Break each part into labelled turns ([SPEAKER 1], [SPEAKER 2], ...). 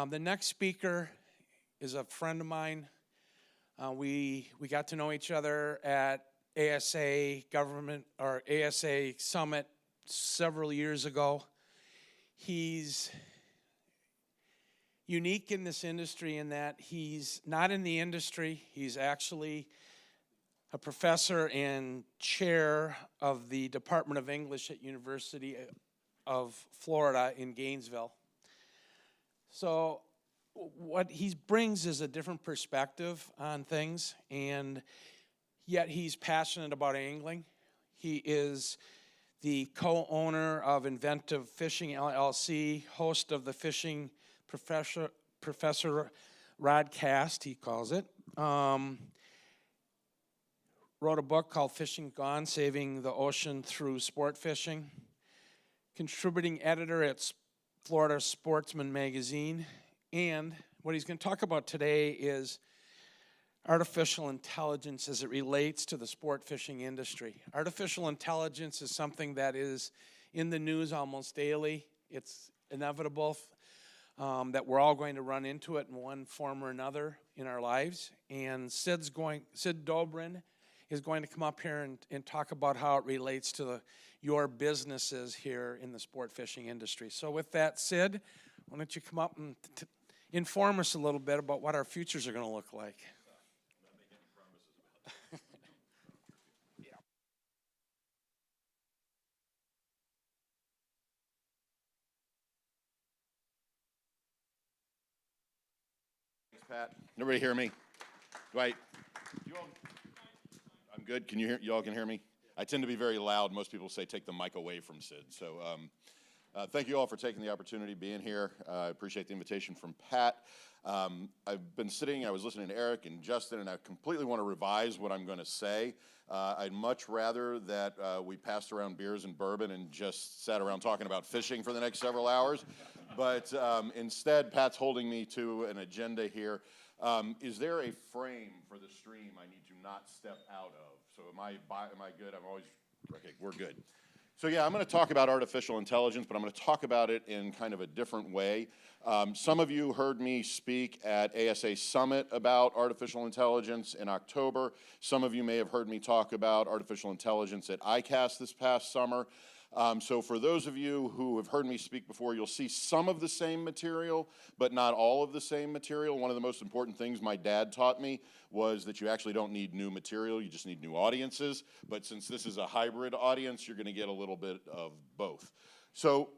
[SPEAKER 1] The next speaker is a friend of mine. We got to know each other at ASA ASA Summit several years ago. He's unique in this industry in that he's not in the industry. He's actually a professor and chair of the Department of English at University of Florida in Gainesville. So what he brings is a different perspective on things, and yet he's passionate about angling. He is the co-owner of Inventive Fishing LLC, host of the Fishing Professor Rodcast, he calls it. Wrote a book called Fishing Gone, Saving the Ocean Through Sport Fishing. Contributing editor at Florida Sportsman Magazine. And what he's going to talk about today is artificial intelligence as it relates to the sport fishing industry. Artificial intelligence is something that is in the news almost daily. It's inevitable that we're all going to run into it in one form or another in our lives. And Sid Dobrin is going to come up here and talk about how it relates to your businesses here in the sport fishing industry. So with that, Sid, why don't you come up and inform us a little bit about what our futures are going to look like.
[SPEAKER 2] Yeah. Thanks, Pat. Everybody hear me? Right. I'm good. Can you hear? You all can hear me? I tend to be very loud. Most people say take the mic away from Sid. So thank you all for taking the opportunity being here. I appreciate the invitation from Pat. I've been sitting, I was listening to Eric and Justin, and I completely want to revise what I'm going to say. I'd much rather that we passed around beers and bourbon and just sat around talking about fishing for the next several hours. But instead, Pat's holding me to an agenda here. Is there a frame for the stream I need to not step out of? So am I good? I'm always, okay, we're good. So yeah, I'm going to talk about artificial intelligence, but I'm going to talk about it in kind of a different way. Some of you heard me speak at ASA Summit about artificial intelligence in October. Some of you may have heard me talk about artificial intelligence at ICAST this past summer. So for those of you who have heard me speak before, you'll see some of the same material, but not all of the same material. One of the most important things my dad taught me was that you actually don't need new material, you just need new audiences. But since this is a hybrid audience, you're going to get a little bit of both. So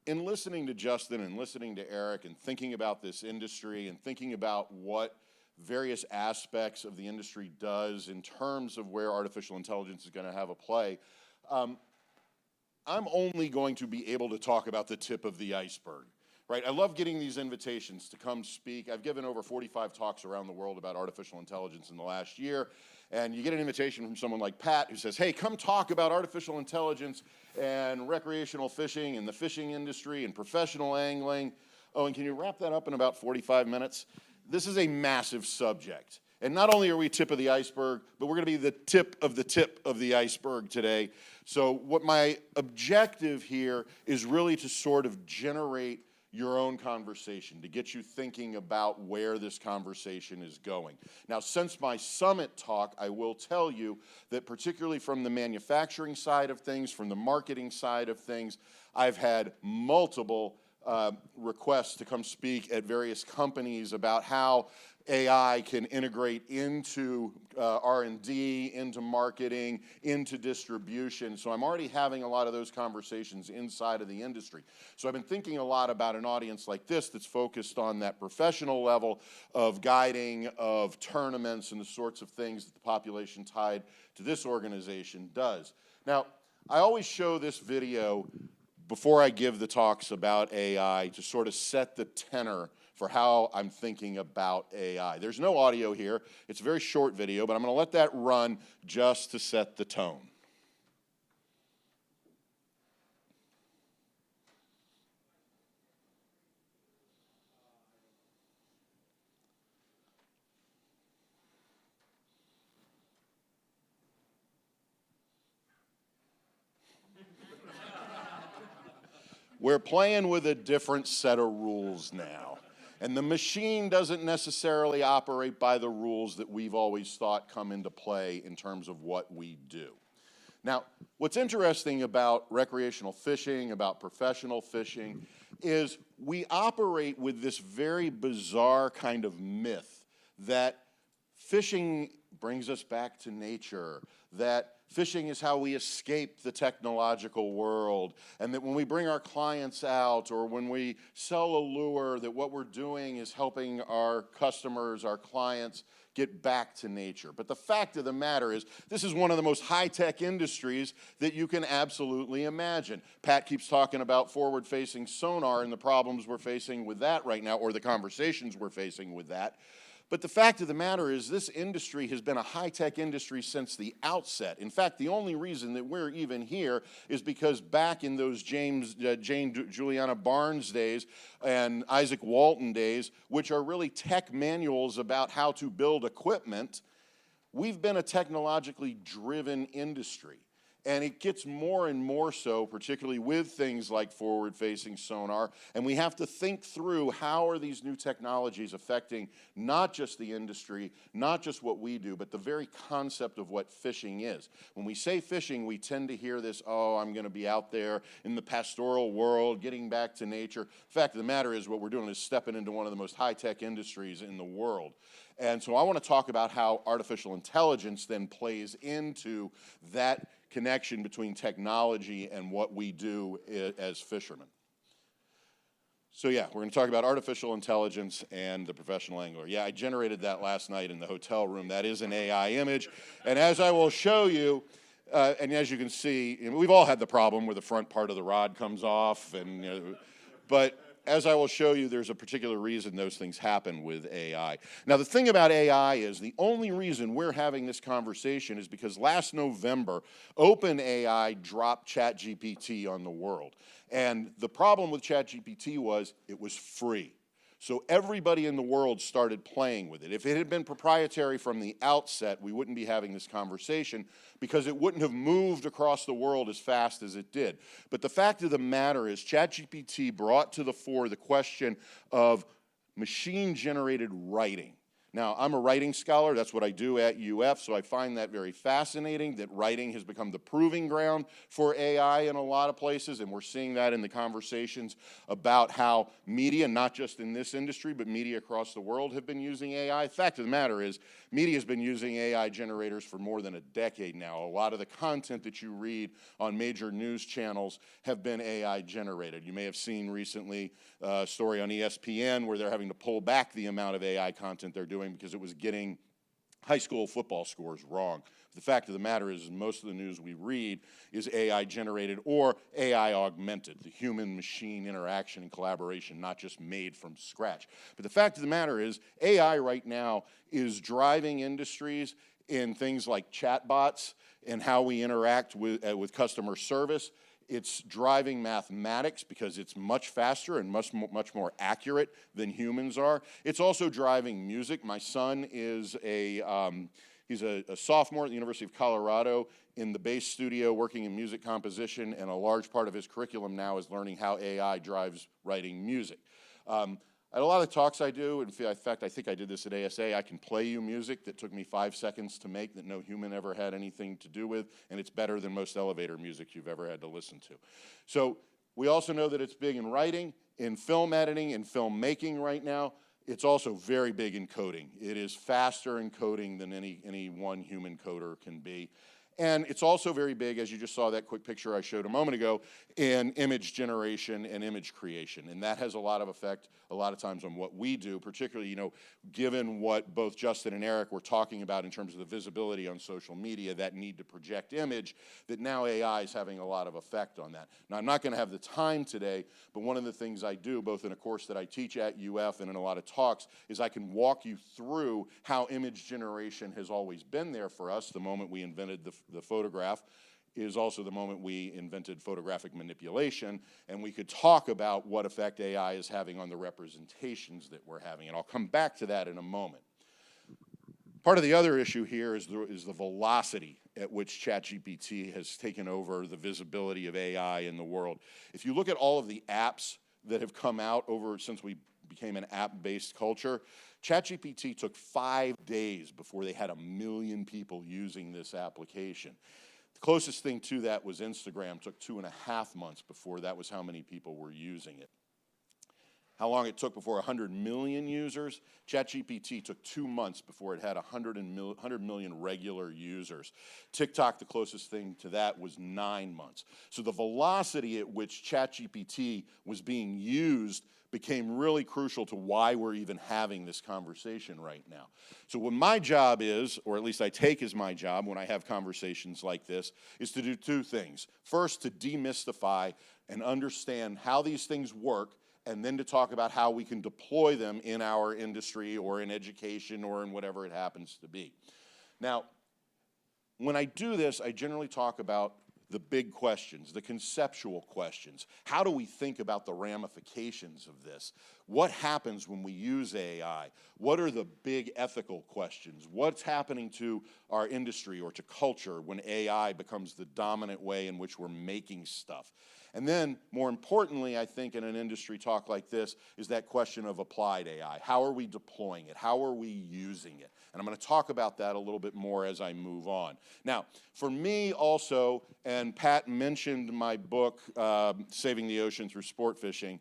[SPEAKER 2] in listening to Justin and listening to Eric and thinking about this industry and thinking about what various aspects of the industry does in terms of where artificial intelligence is going to have a play, I'm only going to be able to talk about the tip of the iceberg, right? I love getting these invitations to come speak. I've given over 45 talks around the world about artificial intelligence in the last year, and you get an invitation from someone like Pat who says, hey, come talk about artificial intelligence and recreational fishing and the fishing industry and professional angling. Oh, and can you wrap that up in about 45 minutes? This is a massive subject. And not only are we tip of the iceberg, but we're going to be the tip of the iceberg today. So what my objective here is really to sort of generate your own conversation, to get you thinking about where this conversation is going. Now, since my summit talk, I will tell you that particularly from the manufacturing side of things, from the marketing side of things, I've had multiple requests to come speak at various companies about how AI can integrate into R&D, into marketing, into distribution. So I'm already having a lot of those conversations inside of the industry. So I've been thinking a lot about an audience like this that's focused on that professional level of guiding, of tournaments, and the sorts of things that the population tied to this organization does. Now, I always show this video before I give the talks about AI to sort of set the tenor for how I'm thinking about AI. There's no audio here. It's a very short video, but I'm going to let that run just to set the tone. We're playing with a different set of rules now. And the machine doesn't necessarily operate by the rules that we've always thought come into play in terms of what we do. Now, what's interesting about recreational fishing, about professional fishing, is we operate with this very bizarre kind of myth that fishing brings us back to nature, that fishing is how we escape the technological world, and that when we bring our clients out or when we sell a lure, that what we're doing is helping our customers, our clients, get back to nature. But the fact of the matter is, this is one of the most high-tech industries that you can absolutely imagine. Pat keeps talking about forward-facing sonar and the problems we're facing with that right now, or the conversations we're facing with that. But the fact of the matter is, this industry has been a high-tech industry since the outset. In fact, the only reason that we're even here is because back in those Jane Juliana Barnes days and Isaac Walton days, which are really tech manuals about how to build equipment, we've been a technologically driven industry. And it gets more and more so, particularly with things like forward-facing sonar. And we have to think through, how are these new technologies affecting not just the industry, not just what we do, but the very concept of what fishing is. When we say fishing, we tend to hear this, oh, I'm going to be out there in the pastoral world, getting back to nature. The fact of the matter is, what we're doing is stepping into one of the most high-tech industries in the world. And so I want to talk about how artificial intelligence then plays into that connection between technology and what we do as fishermen. So yeah, we're going to talk about artificial intelligence and the professional angler. Yeah, I generated that last night in the hotel room. That is an AI image. And as I will show you, and as you can see, we've all had the problem where the front part of the rod comes off, and but as I will show you, there's a particular reason those things happen with AI. Now, the thing about AI is, the only reason we're having this conversation is because last November, OpenAI dropped ChatGPT on the world. And the problem with ChatGPT was it was free. So everybody in the world started playing with it. If it had been proprietary from the outset, we wouldn't be having this conversation, because it wouldn't have moved across the world as fast as it did. But the fact of the matter is, ChatGPT brought to the fore the question of machine-generated writing. Now, I'm a writing scholar. That's what I do at UF, so I find that very fascinating, that writing has become the proving ground for AI in a lot of places, and we're seeing that in the conversations about how media, not just in this industry, but media across the world, have been using AI. The fact of the matter is, media has been using AI generators for more than a decade now. A lot of the content that you read on major news channels have been AI generated. You may have seen recently a story on ESPN where they're having to pull back the amount of AI content they're doing because it was getting high school football scores wrong. The fact of the matter is, most of the news we read is AI generated or AI augmented, the human-machine interaction and collaboration, not just made from scratch. But the fact of the matter is, AI right now is driving industries in things like chatbots and how we interact with customer service. It's driving mathematics because it's much faster and much more accurate than humans are. It's also driving music. My son is he's a sophomore at the University of Colorado in the bass studio working in music composition, and a large part of his curriculum now is learning how AI drives writing music. At a lot of the talks I do, in fact, I think I did this at ASA, I can play you music that took me 5 seconds to make that no human ever had anything to do with, and it's better than most elevator music you've ever had to listen to. So we also know that it's big in writing, in film editing, in filmmaking right now. It's also very big in coding. It is faster in coding than any one human coder can be. And it's also very big, as you just saw that quick picture I showed a moment ago, in image generation and image creation. And that has a lot of effect a lot of times on what we do, particularly, given what both Justin and Eric were talking about in terms of the visibility on social media, that need to project image, that now AI is having a lot of effect on that. Now, I'm not going to have the time today, but one of the things I do, both in a course that I teach at UF and in a lot of talks, is I can walk you through how image generation has always been there for us. The moment we invented the photograph is also the moment we invented photographic manipulation, and we could talk about what effect AI is having on the representations that we're having, and I'll come back to that in a moment. Part of the other issue here is the velocity at which ChatGPT has taken over the visibility of AI in the world. If you look at all of the apps that have come out since we became an app-based culture, ChatGPT took 5 days before they had 1 million people using this application. The closest thing to that was Instagram, took 2.5 months before that was how many people were using it. How long it took before 100 million users? ChatGPT took 2 months before it had 100 million regular users. TikTok, the closest thing to that, was 9 months. So the velocity at which ChatGPT was being used became really crucial to why we're even having this conversation right now. So what my job is, or at least I take as my job when I have conversations like this, is to do 2 things. First, to demystify and understand how these things work, and then to talk about how we can deploy them in our industry or in education or in whatever it happens to be. Now, when I do this, I generally talk about the big questions, the conceptual questions. How do we think about the ramifications of this? What happens when we use AI? What are the big ethical questions? What's happening to our industry or to culture when AI becomes the dominant way in which we're making stuff? And then, more importantly, I think in an industry talk like this, is that question of applied AI. How are we deploying it? How are we using it? And I'm going to talk about that a little bit more as I move on. Now, for me also, and Pat mentioned my book, Saving the Ocean Through Sport Fishing,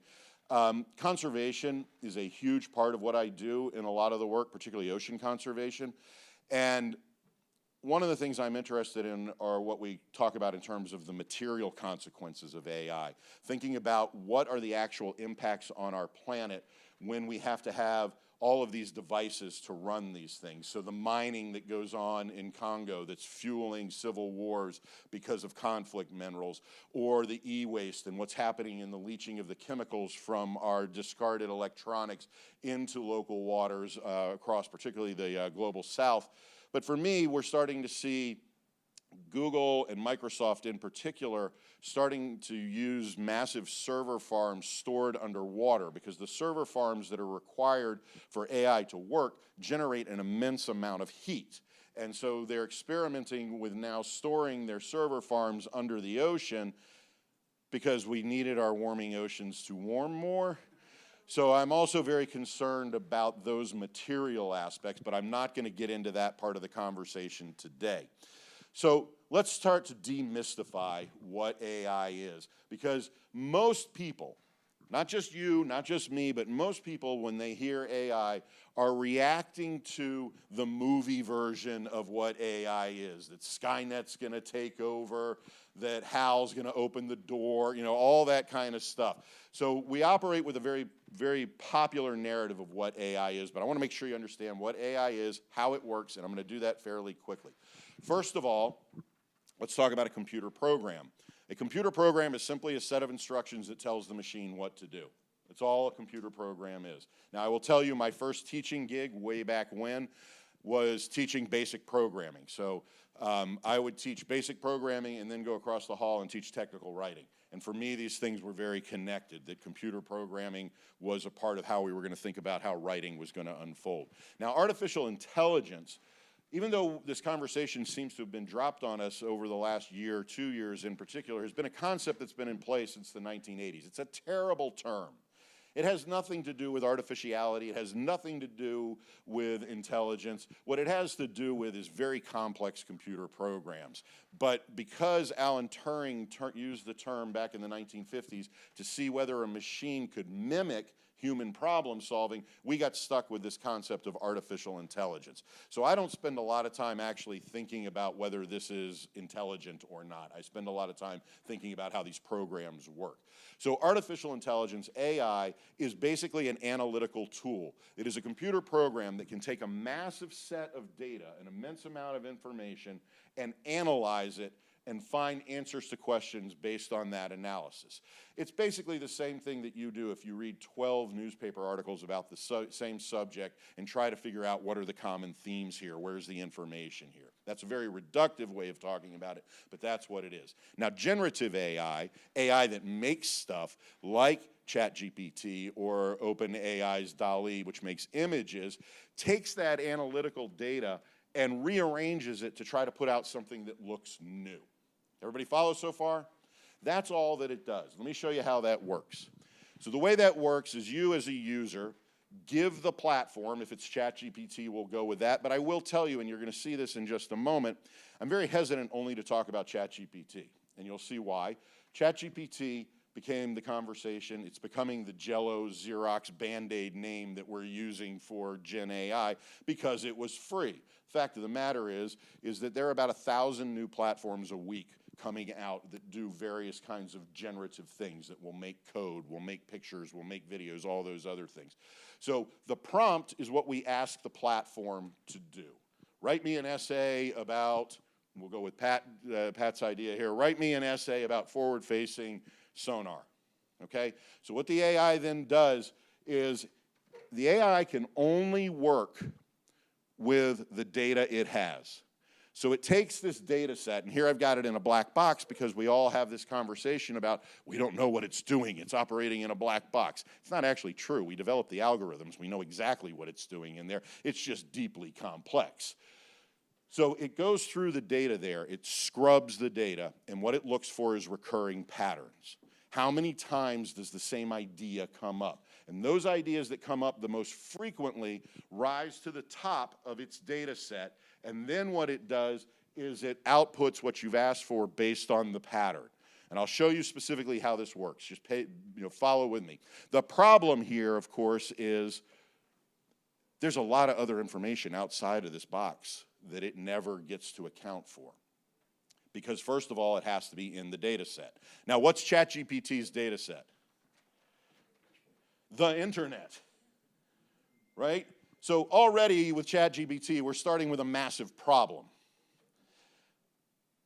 [SPEAKER 2] conservation is a huge part of what I do in a lot of the work, particularly ocean conservation. And one of the things I'm interested in are what we talk about in terms of the material consequences of AI, thinking about what are the actual impacts on our planet when we have to have all of these devices to run these things. So the mining that goes on in Congo that's fueling civil wars because of conflict minerals, or the e-waste and what's happening in the leaching of the chemicals from our discarded electronics into local waters across particularly the global south. But for me, we're starting to see Google and Microsoft in particular starting to use massive server farms stored underwater, because the server farms that are required for AI to work generate an immense amount of heat. And so they're experimenting with now storing their server farms under the ocean because we needed our warming oceans to warm more. So I'm also very concerned about those material aspects, but I'm not going to get into that part of the conversation today. So let's start to demystify what AI is, because most people, not just you, not just me, but most people, when they hear AI, are reacting to the movie version of what AI is, that Skynet's going to take over, that Hal's going to open the door, you know, all that kind of stuff. So we operate with a very, very popular narrative of what AI is, but I want to make sure you understand what AI is, how it works, and I'm going to do that fairly quickly. First of all, let's talk about a computer program. A computer program is simply a set of instructions that tells the machine what to do. That's all a computer program is. Now, I will tell you, my first teaching gig way back when was teaching basic programming. So I would teach basic programming and then go across the hall and teach technical writing. And for me, these things were very connected, that computer programming was a part of how we were going to think about how writing was going to unfold. Now, artificial intelligence, even though this conversation seems to have been dropped on us over the last year, 2 years in particular, has been a concept that's been in place since the 1980s. It's a terrible term. It has nothing to do with artificiality. It has nothing to do with intelligence. What it has to do with is very complex computer programs. But because Alan Turing used the term back in the 1950s to see whether a machine could mimic human problem solving, we got stuck with this concept of artificial intelligence. So I don't spend a lot of time actually thinking about whether this is intelligent or not. I spend a lot of time thinking about how these programs work. So artificial intelligence, AI, is basically an analytical tool. It is a computer program that can take a massive set of data, an immense amount of information, and analyze it and find answers to questions based on that analysis. It's basically the same thing that you do if you read 12 newspaper articles about the same subject and try to figure out what are the common themes here, where's the information here. That's a very reductive way of talking about it, but that's what it is. Now, generative AI, AI that makes stuff like ChatGPT or OpenAI's DALL-E, which makes images, takes that analytical data and rearranges it to try to put out something that looks new. Everybody follow so far? That's all that it does. Let me show you how that works. So the way that works is you as a user give the platform, if it's ChatGPT, we'll go with that, but I will tell you, and you're going to see this in just a moment, I'm very hesitant only to talk about ChatGPT, and you'll see why. ChatGPT became the conversation. It's becoming the Jell-O, Xerox, Band-Aid name that we're using for Gen AI because it was free. Fact of the matter is that there are about 1,000 new platforms a week coming out that do various kinds of generative things that will make code, will make pictures, will make videos, all those other things. So the prompt is what we ask the platform to do. Write me an essay about, we'll go with Pat's idea here, write me an essay about forward-facing sonar, okay? So what the AI then does is the AI can only work with the data it has. So it takes this data set, and here I've got it in a black box because we all have this conversation about we don't know what it's doing. It's operating in a black box. It's not actually true. We developed the algorithms. We know exactly what it's doing in there. It's just deeply complex. So it goes through the data there. It scrubs the data, and what it looks for is recurring patterns. How many times does the same idea come up? And those ideas that come up the most frequently rise to the top of its data set, and then what it does is it outputs what you've asked for based on the pattern. And I'll show you specifically how this works. Just follow with me. The problem here, of course, is there's a lot of other information outside of this box that it never gets to account for. Because first of all, it has to be in the data set. Now, what's ChatGPT's data set? The internet, right? So already with ChatGPT, we're starting with a massive problem.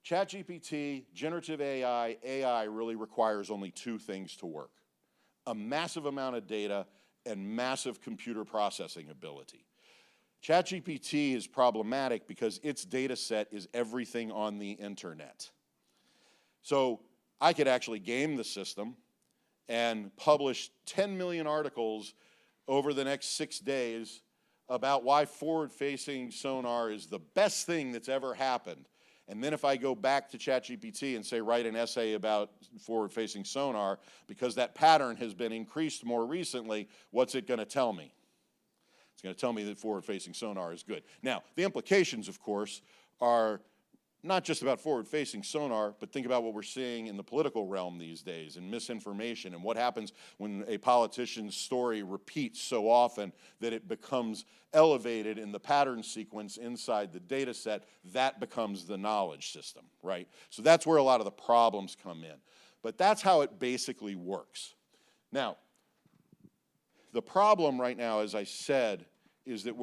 [SPEAKER 2] ChatGPT, generative AI really requires only two things to work: a massive amount of data and massive computer processing ability. ChatGPT is problematic because its data set is everything on the internet. So I could actually game the system and publish 10 million articles over the next 6 days about why forward-facing sonar is the best thing that's ever happened. And then if I go back to ChatGPT and say, write an essay about forward-facing sonar, because that pattern has been increased more recently, what's it going to tell me? It's going to tell me that forward-facing sonar is good. Now, the implications, of course, are not just about forward-facing sonar, but think about what we're seeing in the political realm these days, and misinformation, and what happens when a politician's story repeats so often that it becomes elevated in the pattern sequence inside the data set. That becomes the knowledge system, right? So that's where a lot of the problems come in. But that's how it basically works. Now, the problem right now, as I said, is that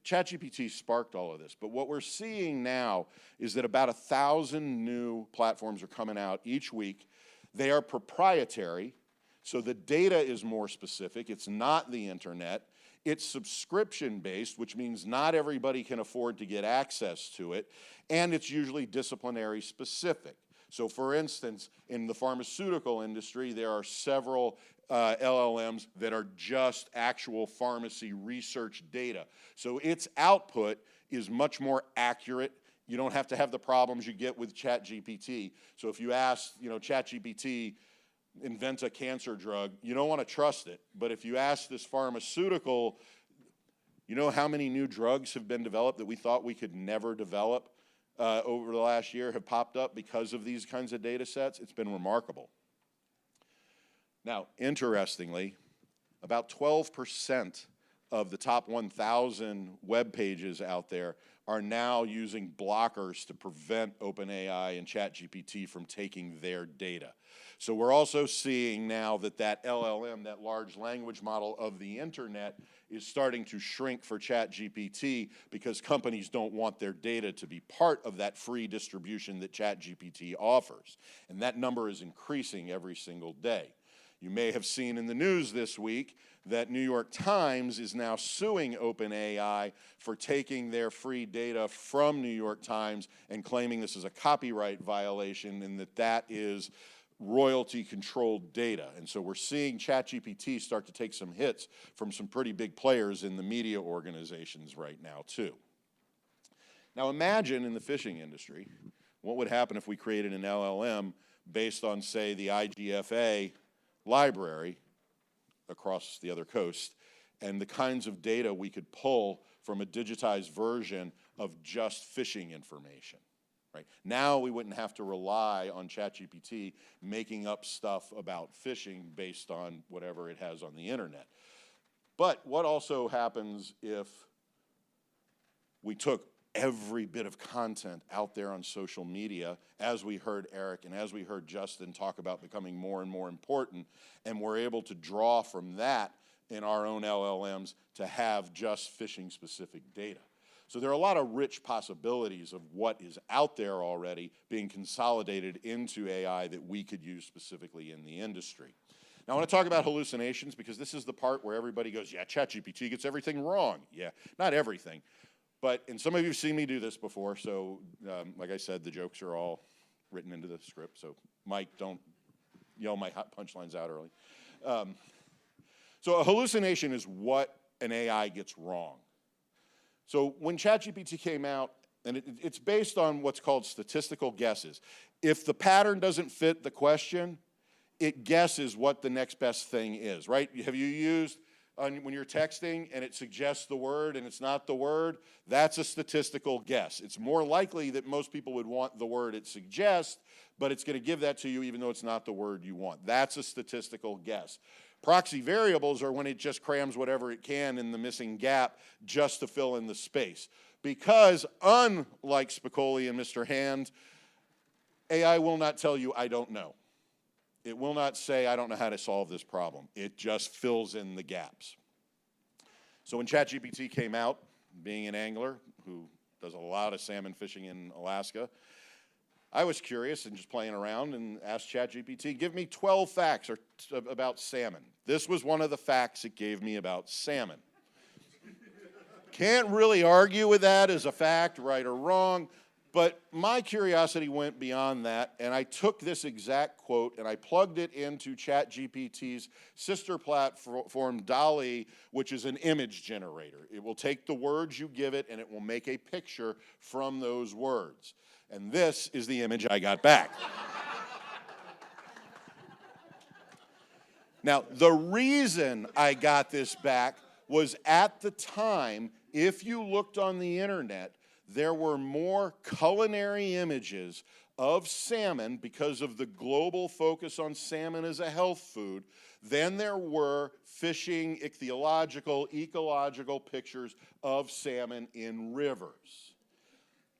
[SPEAKER 2] ChatGPT sparked all of this. But what we're seeing now is that about 1,000 new platforms are coming out each week. They are proprietary, so the data is more specific. It's not the internet. It's subscription-based, which means not everybody can afford to get access to it, and it's usually disciplinary specific. So for instance, in the pharmaceutical industry, there are several LLMs that are just actual pharmacy research data. So its output is much more accurate. You don't have to have the problems you get with ChatGPT. So if you ask, ChatGPT, invent a cancer drug, you don't want to trust it. But if you ask this pharmaceutical, you know how many new drugs have been developed that we thought we could never develop over the last year have popped up because of these kinds of data sets? It's been remarkable. Now, interestingly, about 12% of the top 1,000 web pages out there are now using blockers to prevent OpenAI and ChatGPT from taking their data. So we're also seeing now that LLM, that large language model of the internet, is starting to shrink for ChatGPT because companies don't want their data to be part of that free distribution that ChatGPT offers. And that number is increasing every single day. You may have seen in the news this week that New York Times is now suing OpenAI for taking their free data from New York Times and claiming this is a copyright violation and that is royalty-controlled data. And so we're seeing ChatGPT start to take some hits from some pretty big players in the media organizations right now, too. Now imagine in the fishing industry, what would happen if we created an LLM based on, say, the IGFA library across the other coast, and the kinds of data we could pull from a digitized version of just fishing information, right? Now we wouldn't have to rely on ChatGPT making up stuff about fishing based on whatever it has on the internet. But what also happens if we took every bit of content out there on social media, as we heard Eric and as we heard Justin talk about becoming more and more important, and we're able to draw from that in our own LLMs to have just fishing-specific data. So there are a lot of rich possibilities of what is out there already being consolidated into AI that we could use specifically in the industry. Now I want to talk about hallucinations because this is the part where everybody goes, yeah, ChatGPT gets everything wrong. Yeah, not everything. But, and some of you have seen me do this before, so like I said, the jokes are all written into the script, so Mike, don't yell my hot punchlines out early. So a hallucination is what an AI gets wrong. So when ChatGPT came out, and it's based on what's called statistical guesses. If the pattern doesn't fit the question, it guesses what the next best thing is, right? Have you used, when you're texting and it suggests the word and it's not the word, that's a statistical guess. It's more likely that most people would want the word it suggests, but it's going to give that to you even though it's not the word you want. That's a statistical guess. Proxy variables are when it just crams whatever it can in the missing gap just to fill in the space. Because unlike Spicoli and Mr. Hand, AI will not tell you, I don't know. It will not say, I don't know how to solve this problem. It just fills in the gaps. So when ChatGPT came out, being an angler who does a lot of salmon fishing in Alaska, I was curious and just playing around and asked ChatGPT, give me 12 facts about salmon. This was one of the facts it gave me about salmon. Can't really argue with that as a fact, right or wrong, but my curiosity went beyond that, and I took this exact quote and I plugged it into ChatGPT's sister platform, DALL-E, which is an image generator. It will take the words you give it and it will make a picture from those words. And this is the image I got back. Now, the reason I got this back was at the time, if you looked on the internet, there were more culinary images of salmon because of the global focus on salmon as a health food than there were fishing, ichthyological, ecological pictures of salmon in rivers.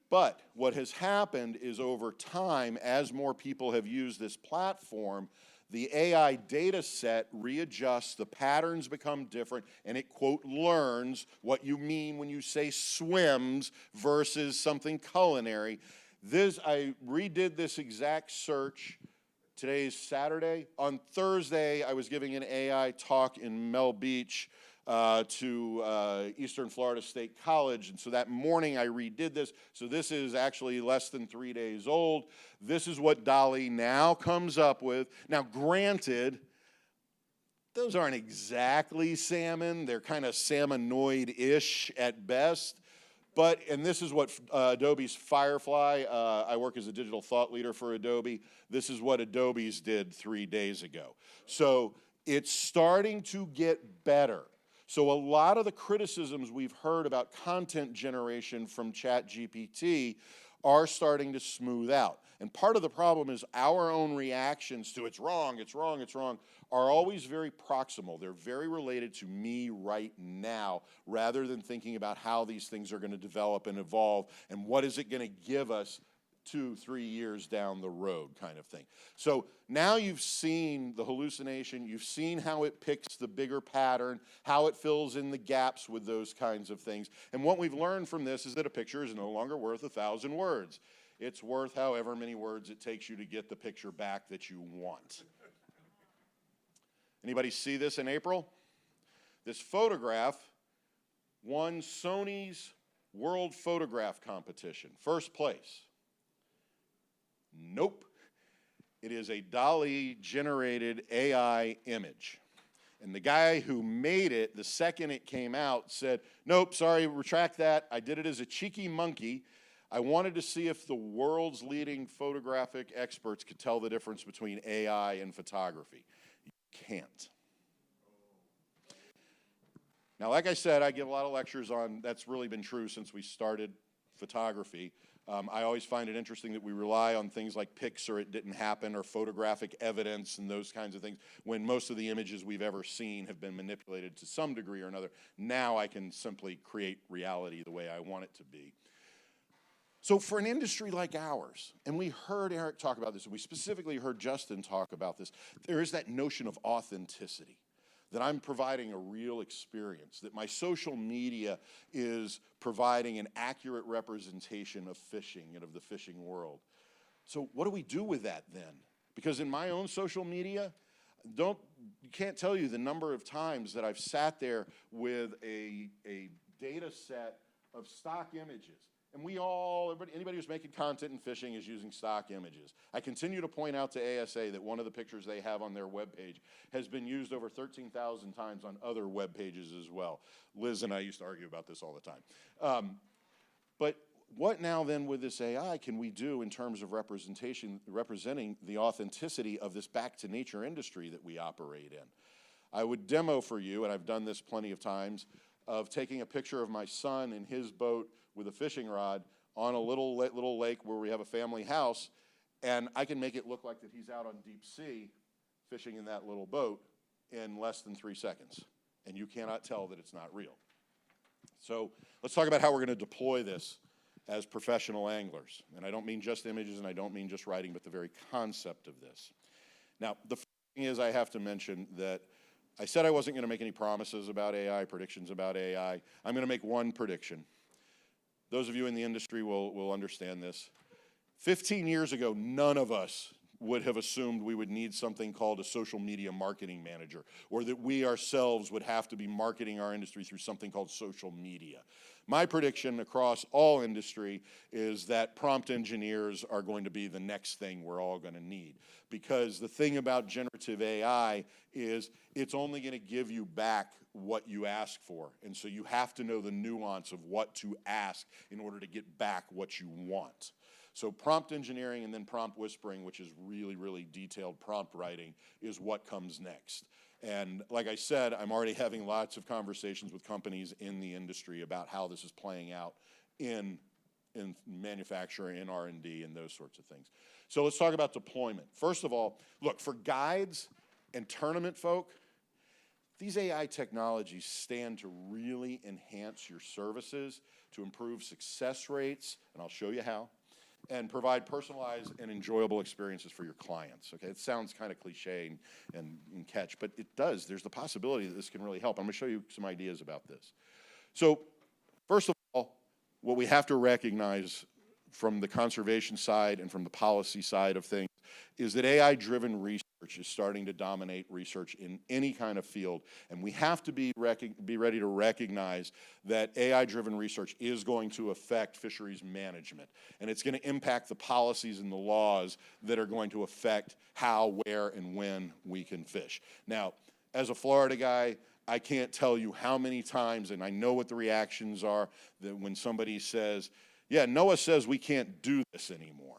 [SPEAKER 2] But what has happened is over time, as more people have used this platform, the AI data set readjusts, the patterns become different, and it, quote, learns what you mean when you say swims versus something culinary. I redid this exact search. Today is Saturday. On Thursday, I was giving an AI talk in Mel Beach to Eastern Florida State College, and so that morning I redid this. So this is actually less than 3 days old. This is what DALL-E now comes up with. Now granted, those aren't exactly salmon. They're kind of salmonoid-ish at best. But, and this is what Adobe's Firefly, I work as a digital thought leader for Adobe. This is what Adobe's did 3 days ago. So it's starting to get better. So a lot of the criticisms we've heard about content generation from ChatGPT are starting to smooth out. And part of the problem is our own reactions to it's wrong, it's wrong, it's wrong, are always very proximal. They're very related to me right now, rather than thinking about how these things are going to develop and evolve and what is it going to give us 2-3 years down the road kind of thing. So now you've seen the hallucination, you've seen how it picks the bigger pattern, how it fills in the gaps with those kinds of things. And what we've learned from this is that a picture is no longer worth 1,000 words. It's worth however many words it takes you to get the picture back that you want. Anybody see this in April? This photograph won Sony's World Photograph Competition, first place. Nope. It is a DALL-E generated AI image. And the guy who made it, the second it came out, said, nope, sorry, retract that. I did it as a cheeky monkey. I wanted to see if the world's leading photographic experts could tell the difference between AI and photography. You can't. Now, like I said, I give a lot of lectures on, that's really been true since we started photography. I always find it interesting that we rely on things like pics or it didn't happen or photographic evidence and those kinds of things when most of the images we've ever seen have been manipulated to some degree or another. Now I can simply create reality the way I want it to be. So for an industry like ours, and we heard Eric talk about this, and we specifically heard Justin talk about this, there is that notion of authenticity, that I'm providing a real experience, that my social media is providing an accurate representation of fishing and of the fishing world. So what do we do with that then? Because in my own social media, can't tell you the number of times that I've sat there with a data set of stock images. And anybody who's making content in fishing is using stock images. I continue to point out to ASA that one of the pictures they have on their webpage has been used over 13,000 times on other web pages as well. Liz and I used to argue about this all the time. But what now then with this AI can we do in terms of representing the authenticity of this back to nature industry that we operate in? I would demo for you, and I've done this plenty of times, of taking a picture of my son in his boat with a fishing rod on a little lake where we have a family house, and I can make it look like that he's out on deep sea fishing in that little boat in less than 3 seconds. And you cannot tell that it's not real. So let's talk about how we're going to deploy this as professional anglers. And I don't mean just images and I don't mean just writing, but the very concept of this. Now, the first thing is I have to mention that I said I wasn't going to make any promises about AI, predictions about AI. I'm going to make one prediction. Those of you in the industry will understand this. 15 years ago, none of us would have assumed we would need something called a social media marketing manager, or that we ourselves would have to be marketing our industry through something called social media. My prediction across all industry is that prompt engineers are going to be the next thing we're all going to need. Because the thing about generative AI is it's only going to give you back what you ask for. And so you have to know the nuance of what to ask in order to get back what you want. So prompt engineering and then prompt whispering, which is really, really detailed prompt writing, is what comes next. And like I said, I'm already having lots of conversations with companies in the industry about how this is playing out in manufacturing, in R&D, and those sorts of things. So let's talk about deployment. First of all, look, for guides and tournament folk, these AI technologies stand to really enhance your services, to improve success rates, and I'll show you how, and provide personalized and enjoyable experiences for your clients. Okay, it sounds kind of cliche and catch, but it does. There's the possibility that this can really help. I'm going to show you some ideas about this. So first of all, what we have to recognize from the conservation side and from the policy side of things is that AI-driven research is starting to dominate research in any kind of field, and we have to be ready to recognize that AI-driven research is going to affect fisheries management, and it's going to impact the policies and the laws that are going to affect how, where, and when we can fish. Now, as a Florida guy, I can't tell you how many times, and I know what the reactions are, that when somebody says, yeah, NOAA says we can't do this anymore.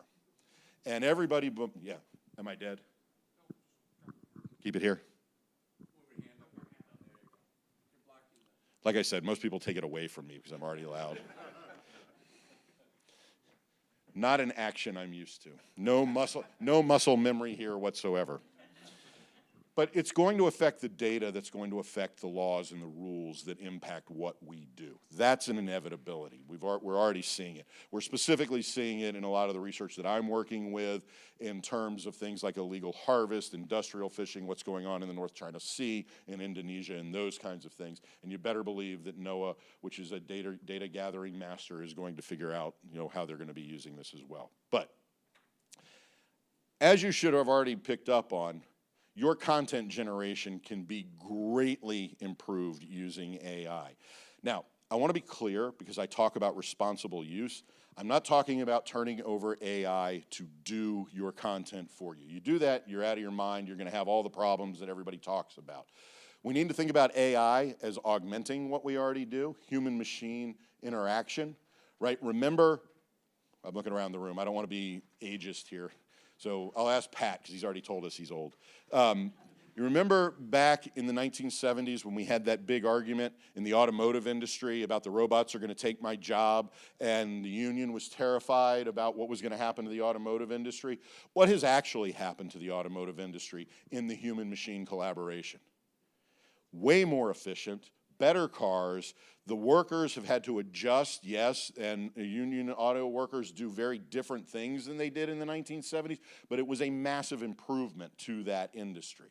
[SPEAKER 2] And everybody, yeah, am I dead? Keep it here. Like I said, most people take it away from me because I'm already loud. Not an action I'm used to. No muscle memory here whatsoever. But it's going to affect the data that's going to affect the laws and the rules that impact what we do. That's an inevitability. We're already seeing it. We're specifically seeing it in a lot of the research that I'm working with in terms of things like illegal harvest, industrial fishing, what's going on in the North China Sea, in Indonesia, and those kinds of things. And you better believe that NOAA, which is a data gathering master, is going to figure out, how they're going to be using this as well. But as you should have already picked up on, your content generation can be greatly improved using AI. Now, I want to be clear because I talk about responsible use. I'm not talking about turning over AI to do your content for you. You do that, you're out of your mind, you're going to have all the problems that everybody talks about. We need to think about AI as augmenting what we already do, human-machine interaction, right? Remember I'm looking around the room. I don't want to be ageist here. So I'll ask Pat, because he's already told us he's old. You remember back in the 1970s when we had that big argument in the automotive industry about the robots are going to take my job, and the union was terrified about what was going to happen to the automotive industry? What has actually happened to the automotive industry in the human-machine collaboration? Way more efficient, better cars. The workers have had to adjust, yes, and union auto workers do very different things than they did in the 1970s, but it was a massive improvement to that industry.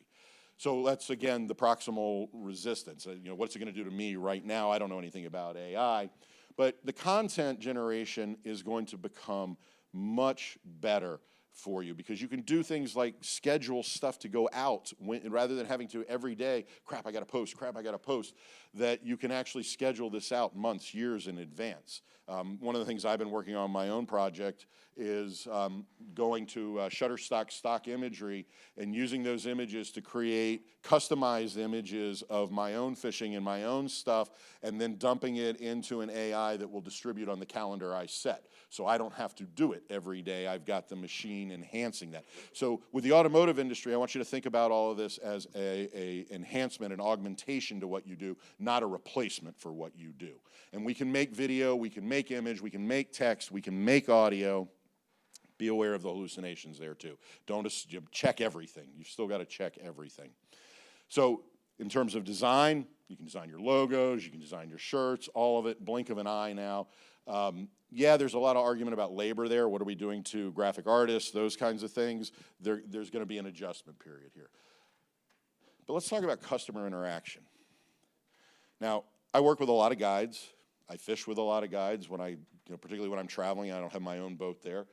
[SPEAKER 2] So that's, again, the proximal resistance. You know, what's it going to do to me right now? I don't know anything about AI, but the content generation is going to become much better for you, because you can do things like schedule stuff to go out rather than having to every day, crap, I got to post, crap, I got to post, that you can actually schedule this out months, years in advance. One of the things I've been working on my own project is going to Shutterstock stock imagery and using those images to create customized images of my own fishing and my own stuff, and then dumping it into an AI that will distribute on the calendar I set. So I don't have to do it every day. I've got the machine enhancing that. So with the automotive industry, I want you to think about all of this as a enhancement, an augmentation to what you do, not a replacement for what you do. And we can make video, we can make image, we can make text, we can make audio. Be aware of the hallucinations there too. Don't check everything. You've still got to check everything. So in terms of design, you can design your logos, you can design your shirts, all of it, blink of an eye now. Yeah, there's a lot of argument about labor there. What are we doing to graphic artists, those kinds of things? There's going to be an adjustment period here. But let's talk about customer interaction. Now, I work with a lot of guides. I fish with a lot of guides particularly when I'm traveling. I don't have my own boat there.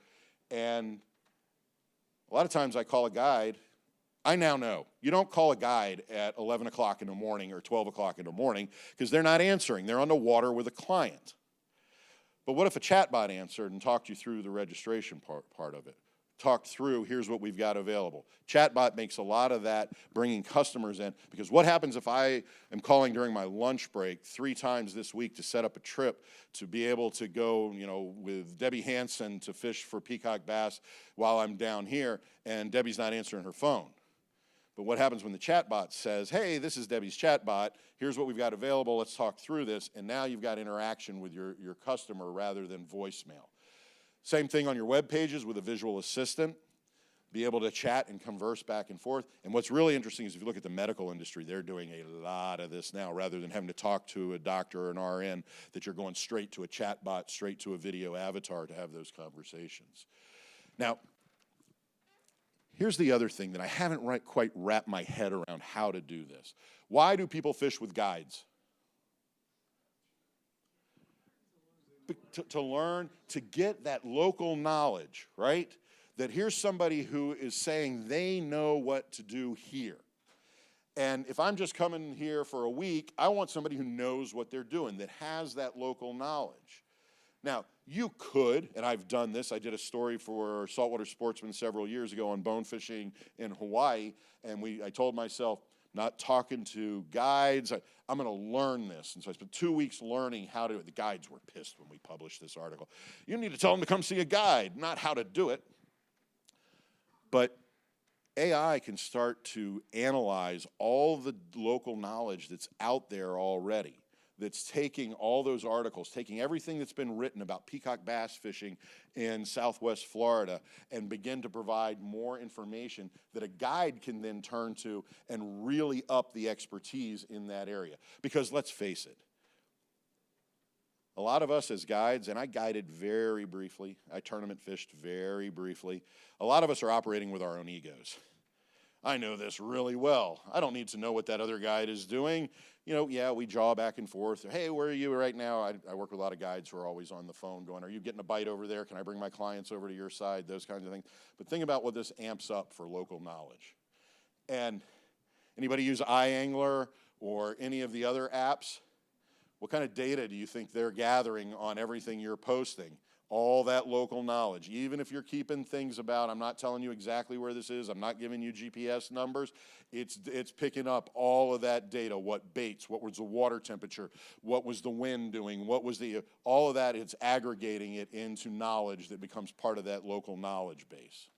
[SPEAKER 2] And a lot of times I call a guide. I now know you don't call a guide at 11 o'clock in the morning or 12 o'clock in the morning, because they're not answering. They're on the water with a client. But what if a chatbot answered and talked you through the registration part of it? Talked through, here's what we've got available. Chatbot makes a lot of that, bringing customers in, because what happens if I am calling during my lunch break 3 times this week to set up a trip to be able to go, with Debbie Hansen to fish for peacock bass while I'm down here, and Debbie's not answering her phone? But what happens when the chatbot says, hey, this is Debbie's chatbot, here's what we've got available, let's talk through this, and now you've got interaction with your customer rather than voicemail. Same thing on your web pages with a visual assistant. Be able to chat and converse back and forth. And what's really interesting is if you look at the medical industry, they're doing a lot of this now. Rather than having to talk to a doctor or an RN, that you're going straight to a chatbot, straight to a video avatar to have those conversations. Now, here's the other thing that I haven't quite wrapped my head around how to do this. Why do people fish with guides? To learn, to get that local knowledge, right? That here's somebody who is saying they know what to do here. And if I'm just coming here for a week, I want somebody who knows what they're doing, that has that local knowledge. Now, you could, and I've done this, I did a story for Saltwater Sportsman several years ago on bone fishing in Hawaii, and I told myself, not talking to guides, I'm going to learn this. And so I spent 2 weeks learning how to do it. The guides were pissed when we published this article. You need to tell them to come see a guide, not how to do it. But AI can start to analyze all the local knowledge that's out there already, that's taking all those articles, taking everything that's been written about peacock bass fishing in Southwest Florida, and begin to provide more information that a guide can then turn to and really up the expertise in that area. Because let's face it, a lot of us as guides, and I guided very briefly, I tournament fished very briefly, a lot of us are operating with our own egos. I know this really well. I don't need to know what that other guide is doing. Yeah, we jaw back and forth. Hey, where are you right now? I work with a lot of guides who are always on the phone going, are you getting a bite over there? Can I bring my clients over to your side? Those kinds of things. But think about what this amps up for local knowledge. And anybody use iAngler or any of the other apps? What kind of data do you think they're gathering on everything you're posting? all that local knowledge. Even if you're keeping things about, I'm not telling you exactly where this is, I'm not giving you GPS numbers, it's picking up all of that data, what baits, what was the water temperature, what was the wind doing, what was all of that, it's aggregating it into knowledge that becomes part of that local knowledge base.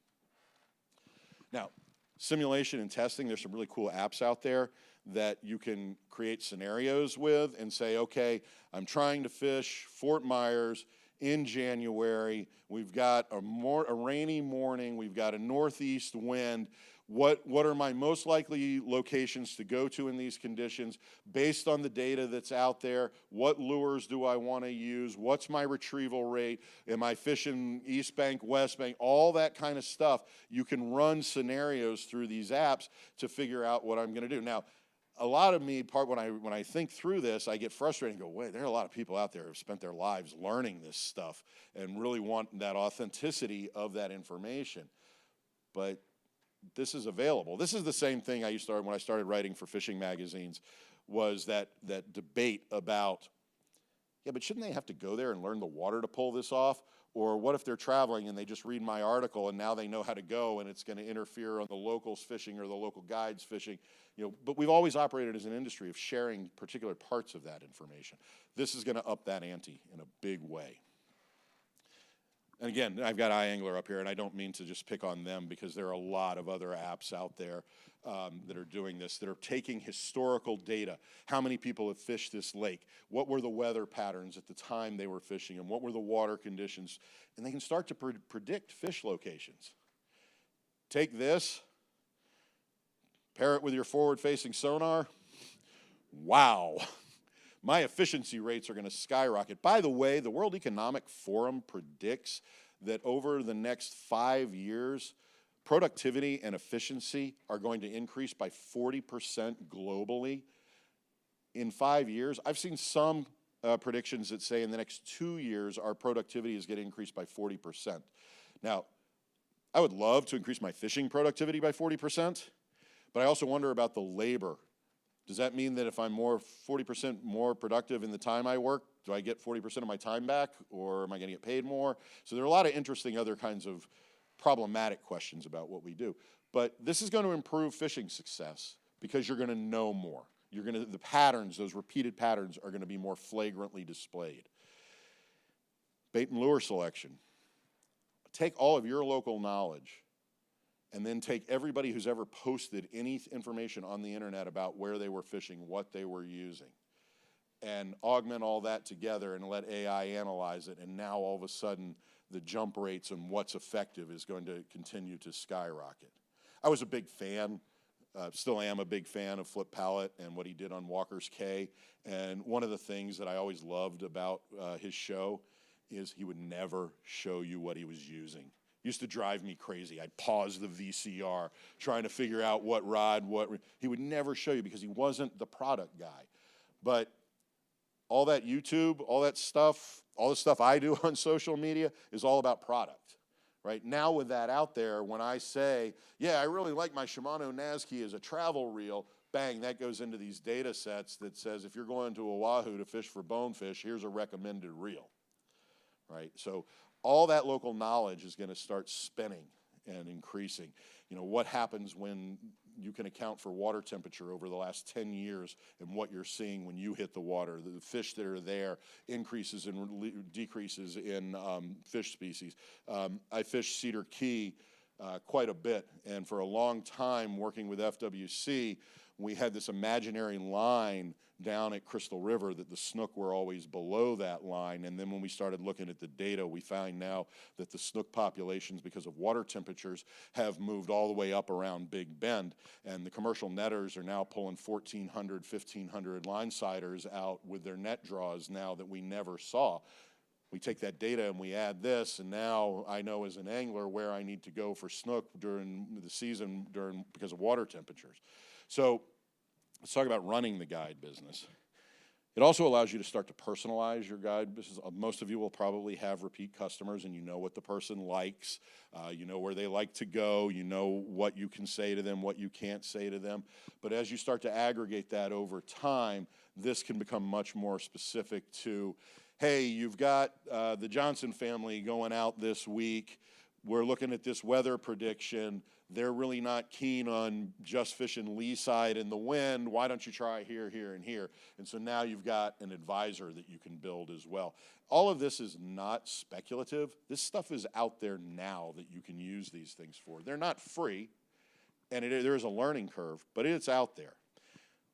[SPEAKER 2] Now, simulation and testing, there's some really cool apps out there that you can create scenarios with and say, okay, I'm trying to fish Fort Myers in January, we've got a rainy morning, we've got a northeast wind. What are my most likely locations to go to in these conditions based on the data that's out there? What lures do I want to use? What's my retrieval rate? Am I fishing East Bank, West Bank? All that kind of stuff. You can run scenarios through these apps to figure out what I'm going to do. Now, a lot of me, when I think through this, I get frustrated and go, wait, there are a lot of people out there who have spent their lives learning this stuff and really want that authenticity of that information. But this is available. This is the same thing when I started writing for fishing magazines, was that debate about, yeah, but shouldn't they have to go there and learn the water to pull this off? Or what if they're traveling and they just read my article and now they know how to go and it's going to interfere on the locals fishing or the local guides fishing? But we've always operated as an industry of sharing particular parts of that information. This is going to up that ante in a big way. And again, I've got iAngler up here, and I don't mean to just pick on them because there are a lot of other apps out there that are doing this, that are taking historical data. How many people have fished this lake? What were the weather patterns at the time they were fishing, and what were the water conditions? And they can start to predict fish locations. Take this, pair it with your forward-facing sonar. Wow. My efficiency rates are going to skyrocket. By the way, the World Economic Forum predicts that over the next 5 years, productivity and efficiency are going to increase by 40% globally. In 5 years, I've seen some predictions that say in the next 2 years, our productivity is going to increase by 40%. Now, I would love to increase my fishing productivity by 40%, but I also wonder about the labor. Does that mean that if I'm 40% more productive in the time I work, do I get 40% of my time back, or am I going to get paid more? So there are a lot of interesting other kinds of problematic questions about what we do. But this is going to improve fishing success because you're going to know more. The patterns, those repeated patterns, are going to be more flagrantly displayed. Bait and lure selection. Take all of your local knowledge and then take everybody who's ever posted any information on the internet about where they were fishing, what they were using, and augment all that together and let AI analyze it. And now all of a sudden, the jump rates and what's effective is going to continue to skyrocket. I was a big fan, still am a big fan of Flip Pallet and what he did on Walker's Cay. And one of the things that I always loved about his show is he would never show you what he was using. Used to drive me crazy. I'd pause the VCR trying to figure out what rod, he would never show you because he wasn't the product guy. But all that YouTube, all that stuff, all the stuff I do on social media is all about product, right? Now with that out there, when I say, yeah, I really like my Shimano Nazki as a travel reel, bang, that goes into these data sets that says if you're going to Oahu to fish for bonefish, here's a recommended reel, right? So all that local knowledge is going to start spinning and increasing. What happens when you can account for water temperature over the last 10 years and what you're seeing when you hit the water, the fish that are there, increases and decreases in fish species. I fished Cedar Key quite a bit, and for a long time working with FWC, we had this imaginary line down at Crystal River that the snook were always below that line. And then when we started looking at the data, we find now that the snook populations, because of water temperatures, have moved all the way up around Big Bend. And the commercial netters are now pulling 1,400, 1,500 line-siders out with their net draws now that we never saw. We take that data and we add this, and now I know as an angler where I need to go for snook during the season because of water temperatures. So let's talk about running the guide business. It also allows you to start to personalize your guide business. Most of you will probably have repeat customers, and you know what the person likes. You know where they like to go. You know what you can say to them, what you can't say to them. But as you start to aggregate that over time, this can become much more specific to, hey, you've got the Johnson family going out this week. We're looking at this weather prediction. They're really not keen on just fishing lee side in the wind. Why don't you try here, here, and here? And so now you've got an advisor that you can build as well. All of this is not speculative. This stuff is out there now that you can use these things for. They're not free, and there is a learning curve, but it's out there.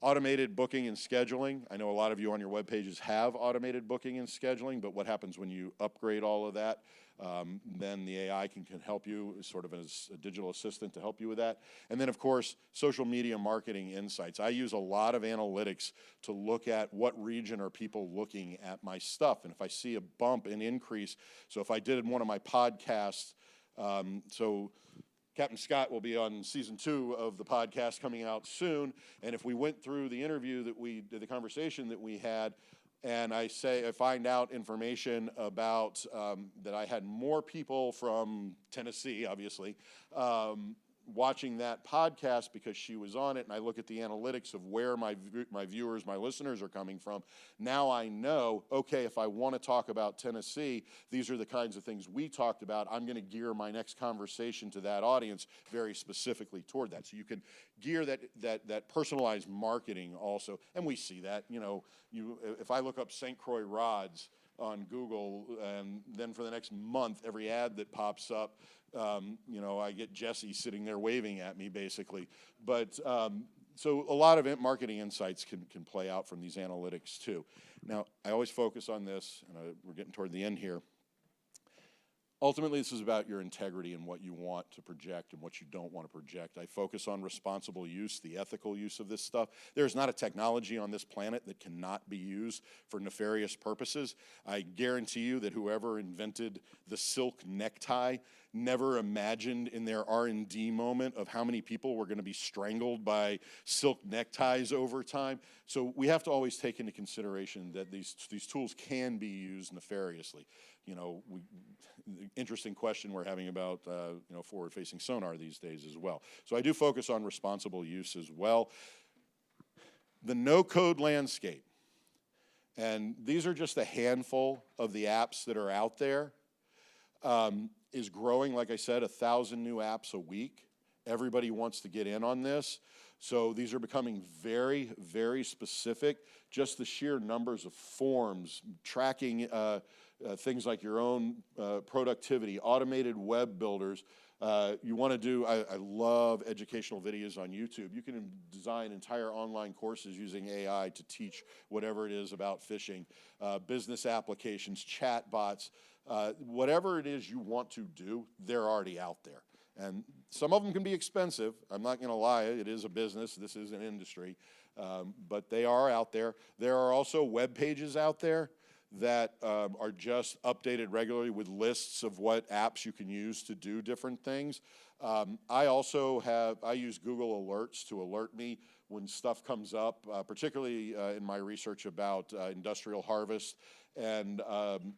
[SPEAKER 2] Automated booking and scheduling. I know a lot of you on your web pages have automated booking and scheduling, but what happens when you upgrade all of that? Then the AI can help you sort of as a digital assistant to help you with that. And then, of course, social media marketing insights. I use a lot of analytics to look at what region are people looking at my stuff. And if I see a bump, an increase, so if I did one of my podcasts, so Captain Scott will be on season 2 of the podcast coming out soon. And if we went through the interview that we did, the conversation that we had, and I find out information about that I had more people from Tennessee, obviously, watching that podcast because she was on it, and I look at the analytics of where my viewers, my listeners are coming from. Now I know, okay, if I want to talk about Tennessee, these are the kinds of things we talked about. I'm going to gear my next conversation to that audience very specifically toward that. So you can gear that personalized marketing also, and we see that. You know, if I look up St. Croix rods on Google, and then for the next month, every ad that pops up, you know, I get Jesse sitting there waving at me, basically. But so a lot of marketing insights can play out from these analytics too. Now, I always focus on this, and we're getting toward the end here. Ultimately, this is about your integrity and what you want to project and what you don't want to project. I focus on responsible use, the ethical use of this stuff. There's not a technology on this planet that cannot be used for nefarious purposes. I guarantee you that whoever invented the silk necktie never imagined in their R&D moment of how many people were going to be strangled by silk neckties over time. So we have to always take into consideration that these tools can be used nefariously. You know, interesting question we're having about you know, forward-facing sonar these days as well. So I do focus on responsible use as well. The no-code landscape, and these are just a handful of the apps that are out there, is growing. Like I said, 1,000 new apps a week. Everybody wants to get in on this. So these are becoming very, very specific. Just the sheer numbers of forms, tracking things like your own productivity, automated web builders. You want to do, I love educational videos on YouTube. You can design entire online courses using AI to teach whatever it is about fishing, business applications, chat bots, whatever it is you want to do, they're already out there. And some of them can be expensive. I'm not going to lie, it is a business, this is an industry, but they are out there. There are also web pages out there that are just updated regularly with lists of what apps you can use to do different things. I use Google Alerts to alert me when stuff comes up, particularly in my research about industrial harvest and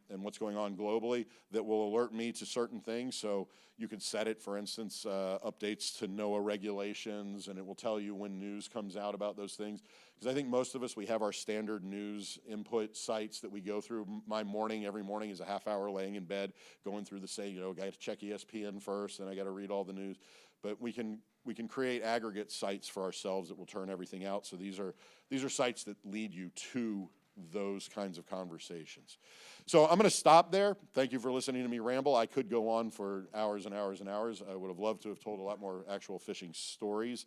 [SPEAKER 2] what's going on globally, that will alert me to certain things. So you could set it, for instance, updates to NOAA regulations, and it will tell you when news comes out about those things. Because I think most of us, we have our standard news input sites that we go through. My morning, every morning, is a half hour laying in bed, going through I got to check ESPN first, then I got to read all the news. But we can create aggregate sites for ourselves that will turn everything out. So these are sites that lead you to those kinds of conversations. So I'm going to stop there. Thank you for listening to me ramble. I could go on for hours and hours and hours. I would have loved to have told a lot more actual fishing stories.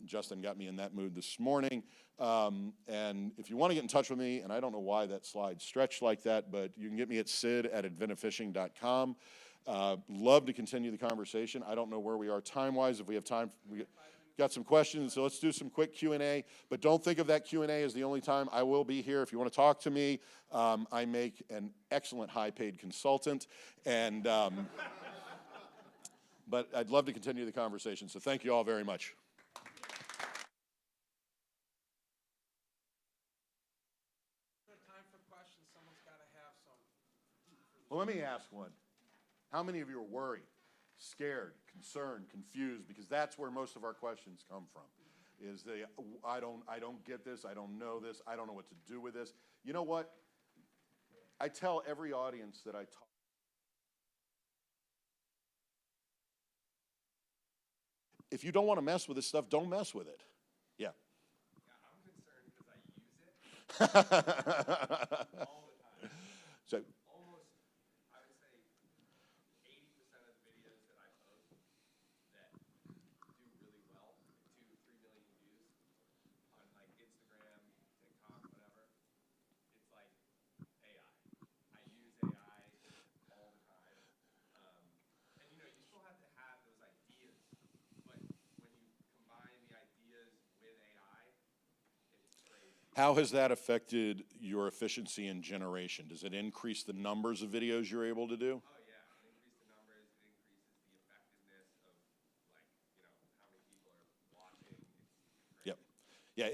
[SPEAKER 2] Justin got me in that mood this morning. And if you want to get in touch with me, and I don't know why that slide stretched like that, but you can get me at sid@inventiveFishing.com. Love to continue the conversation. I don't know where we are time-wise. If we have time, we got some questions, so let's do some quick Q&A. But don't think of that Q&A as the only time. I will be here if you want to talk to me. I make an excellent high-paid consultant, and but I'd love to continue the conversation. So thank you all very much.
[SPEAKER 1] Time for questions. Someone's got to have some.
[SPEAKER 2] Well, let me ask one. How many of you are worried, scared, concerned, confused? Because that's where most of our questions come from. Is I don't get this, I don't know this, I don't know what to do with this. You know what? I tell every audience that I talk. If you don't want to mess with this stuff, don't mess with it. Yeah.
[SPEAKER 3] Yeah, I'm concerned because I use it all the time.
[SPEAKER 2] So,
[SPEAKER 3] Almost, I would say, 80% of the videos that I post that do really well, 2-3 million views on like Instagram, TikTok, whatever. It's like AI. I use AI all the time. And you know, you still have to have those ideas, but when you combine the ideas with AI, it's crazy.
[SPEAKER 2] how has that affected your efficiency in generation? Does it increase the numbers of videos you're able to do?
[SPEAKER 3] Oh yeah, it increases the numbers, it increases the effectiveness of like, you know, how many people are watching. It's crazy.
[SPEAKER 2] Yep. Yeah,